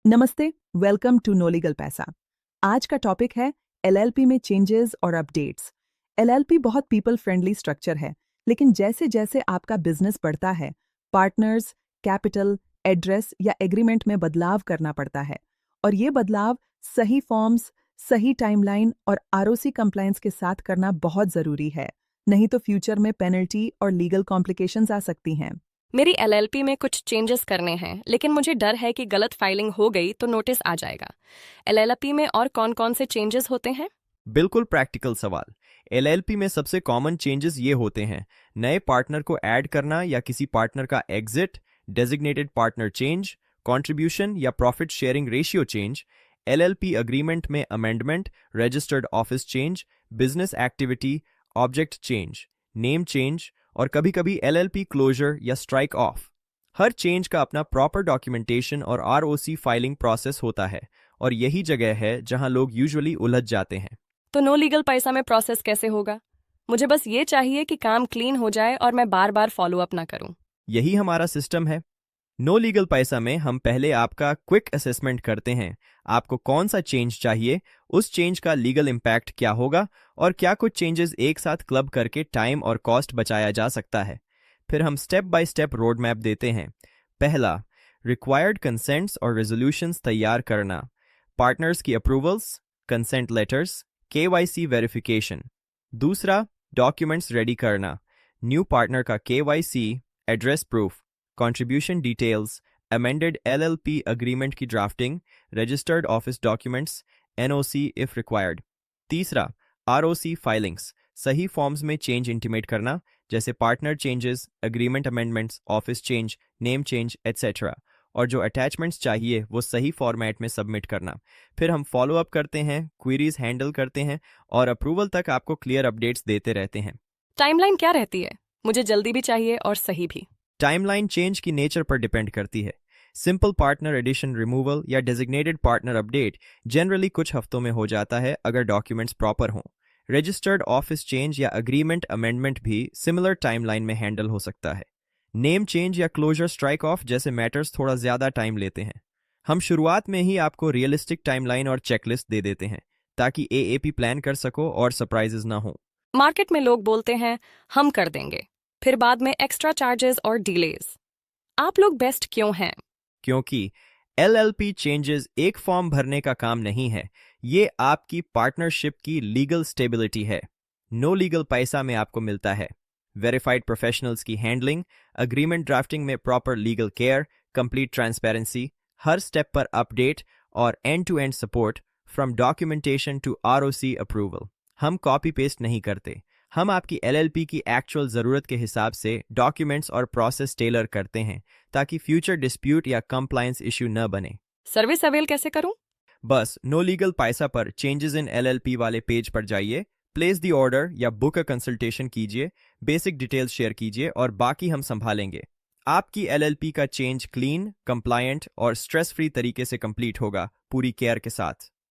नमस्ते, welcome to know legal पैसा। आज का टॉपिक है एलएलपी में चेंजेस और अपडेट्स। एलएलपी बहुत पीपल फ्रेंडली स्ट्रक्चर है, लेकिन जैसे जैसे आपका बिजनेस बढ़ता है, पार्टनर्स, कैपिटल, एड्रेस या एग्रीमेंट में बदलाव करना पड़ता है। और ये बदलाव सही फॉर्म्स, सही टाइमलाइन और आरओसी कंप्लायंस के साथ करना बहुत जरूरी है, नहीं तो फ्यूचर में पेनल्टी और लीगल कॉम्प्लिकेशंस आ सकती हैं। मेरी एलएलपी में कुछ चेंजेस करने हैं, लेकिन मुझे डर है कि गलत फाइलिंग हो गई तो नोटिस आ जाएगा। एलएलपी में और कौन-कौन से चेंजेस होते हैं? बिल्कुल प्रैक्टिकल सवाल। एलएलपी में सबसे कॉमन चेंजेस ये होते हैं: नए पार्टनर को ऐड करना या किसी पार्टनर का exit, designated partner change, contribution या profit sharing ratio change, LLP agreement में amendment, registered office change, business activity, object change, name change और कभी-कभी एलएलपी क्लोजर या स्ट्राइक ऑफ। हर चेंज का अपना प्रॉपर डॉक्यूमेंटेशन और आरओसी फाइलिंग प्रोसेस होता है, और यही जगह है जहां लोग यूजुअली उलझ जाते हैं। तो नो लीगल पैसा में प्रोसेस कैसे होगा? मुझे बस ये चाहिए कि काम क्लीन हो जाए और मैं बार-बार फॉलो अप ना करूं। यही हमारा सिस्टम है। नो लीगल पैसा में हम पहले आपका क्विक असेसमेंट करते हैं। आपको कौन सा चेंज चाहिए, उस चेंज का लीगल इम्पैक्ट क्या होगा और क्या कुछ चेंजेस एक साथ क्लब करके टाइम और कॉस्ट बचाया जा सकता है। फिर हम step by step road map देते हैं। पहला, रिक्वायर्ड कंसेंट्स और रेजोल्यूशंस तैयार करना, पार्टनर्स की approvals, consent letters, KYC verification. दूसरा, डॉक्यूमेंट्स रेडी करना, न्यू पार्टनर का KYC, address proof, contribution details, amended LLP agreement की drafting, registered office documents, NOC if required. तीसरा, आरओसी फाइलिंग्स, सही फॉर्म्स में चेंज इंटीमेट करना, जैसे partner changes, agreement amendments, office change, name change etcetera. और जो attachments चाहिए वो सही फॉर्मेट में सबमिट करना। फिर हम फॉलो अप करते हैं, क्वेरीज हैंडल करते हैं और अप्रूवल तक आपको क्लियर अपडेट्स देते रहते हैं। टाइमलाइन क्या रहती है? मुझे जल्दी भी चाहिए और सही भी। टाइमलाइन चेंज की नेचर पर डिपेंड करती है। सिंपल पार्टनर एडिशन, रिमूवल या डेजिग्नेटेड पार्टनर अपडेट जनरली कुछ हफ्तों में हो जाता है अगर डॉक्यूमेंट्स प्रॉपर हों। रजिस्टर्ड ऑफिस चेंज या अग्रीमेंट अमेंडमेंट भी सिमिलर टाइमलाइन में हैंडल हो सकता है। नेम चेंज या क्लोजर स्ट्राइक ऑफ जैसे मैटर्स थोड़ा ज़्यादा टाइम लेते हैं। हम शुरुआत में ही आपको रियलिस्टिक टाइमलाइन और चेकलिस्ट दे देते हैं ताकि एएपी प्लान कर सको और सरप्राइजेस ना हो। मार्केट में लोग बोलते हैं हम कर देंगे, फिर बाद में एक्स्ट्रा चार्जेस और डिलेज। आप लोग बेस्ट क्यों हैं? क्योंकि एलएलपी चेंजेस एक फॉर्म भरने का काम नहीं है, ये आपकी पार्टनरशिप की लीगल स्टेबिलिटी है। नो लीगल पैसा में आपको मिलता है वेरीफाइड प्रोफेशनल्स की हैंडलिंग, अग्रीमेंट ड्राफ्टिंग में proper legal care, complete transparency, हर स्टेप पर अपडेट और end to end support from documentation to ROC approval. हम कॉपी पेस्ट नहीं करते, हम आपकी एलएलपी की एक्चुअल ज़रूरत के हिसाब से डॉक्यूमेंट्स और प्रोसेस टेलर करते हैं ताकि फ्यूचर डिस्प्यूट या कंप्लायंस इश्यू न बने। सर्विस अवेल कैसे करूं? बस नो लीगल पैसा पर चेंजेस इन एलएलपी वाले पेज पर जाइए, प्लेस द ऑर्डर या बुक अ कंसल्टेशन कीजिए, बेसिक डिटेल्स शेयर कीजिए और बाकी हम संभालेंगे। आपकी एलएलपी का चेंज क्लीन, कंप्लायंट और स्ट्रेस फ्री तरीके से कंप्लीट होगा, पूरी केयर के साथ।